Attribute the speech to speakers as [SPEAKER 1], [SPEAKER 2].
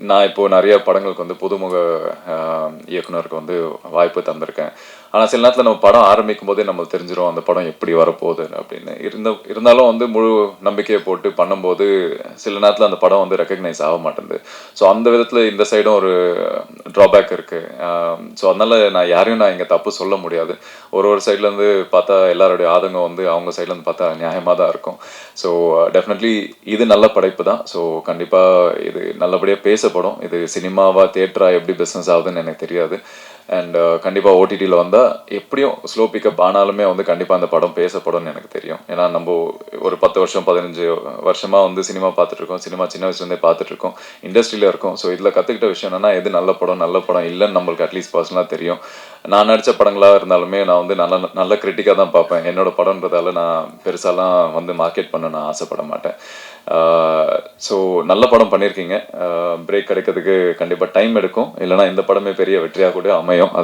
[SPEAKER 1] நான் இப்போது நிறைய படங்களுக்கு வந்து புதுமுக இயக்குனருக்கு வந்து வாய்ப்பு தந்திருக்கேன். ஆனால் சில நேரத்தில் நம்ம படம் ஆரம்பிக்கும் போதே நம்மளுக்கு தெரிஞ்சிடும் அந்த படம் எப்படி வரப்போகுது அப்படின்னு. இருந்தாலும் வந்து முழு நம்பிக்கையை போட்டு பண்ணும்போது சில நேரத்தில் அந்த படம் வந்து ரெக்கக்னைஸ் ஆக மாட்டேங்குது. ஸோ அந்த விதத்தில் இந்த சைடும் ஒரு ட்ராபேக் இருக்குது. ஸோ அதனால் நான் யாரையும் நான் இங்கே தப்பு சொல்ல முடியாது. ஒரு சைட்லேருந்து பார்த்தா எல்லாருடைய ஆதங்கம் வந்து அவங்க சைட்லேருந்து பார்த்தா நியாயமாக தான் இருக்கும். ஸோ டெஃபினெட்லி இது நல்ல படைப்பு தான். ஸோ கண்டிப்பாக இது நல்லபடியாக பேசப்படும். இது சினிமாவா தியேட்டரா எப்படி பிஸ்னஸ் ஆகுதுன்னு எனக்கு தெரியாது. அண்ட் கண்டிப்பாக ஓடிடியில் வந்தால் எப்படியும் ஸ்லோ பிக்கப் ஆனாலுமே வந்து கண்டிப்பாக அந்த படம் பேசப்படும்னு எனக்கு தெரியும். ஏன்னா நம்ம ஒரு 10 வருஷம் 15 வருஷமாக வந்து சினிமா பார்த்துட்ருக்கோம். சினிமா சின்ன வயசுலேருந்தே பார்த்துட்ருக்கோம். இண்டஸ்ட்ரியில் இருக்கோம். ஸோ இதில் கற்றுக்கிட்ட விஷயம் என்னென்னா எது நல்ல படம் இல்லைன்னு நம்மளுக்கு அட்லீஸ்ட் பர்சனலாக தெரியும். நான் நடித்த படங்களாக இருந்தாலுமே நான் வந்து நல்ல கிரிட்டிக்காக தான் பார்ப்பேன். என்னோடய படம்ன்றதால நான் பெருசாலாம் வந்து மார்க்கெட் பண்ண நான் ஆசைப்பட மாட்டேன். ஸோ நல்ல படம் பண்ணியிருக்கீங்க. பிரேக் கிடைக்கிறதுக்கு கண்டிப்பாக டைம் எடுக்கும். இல்லைனா இந்த படமே பெரிய வெற்றியாக கூட அமையும்.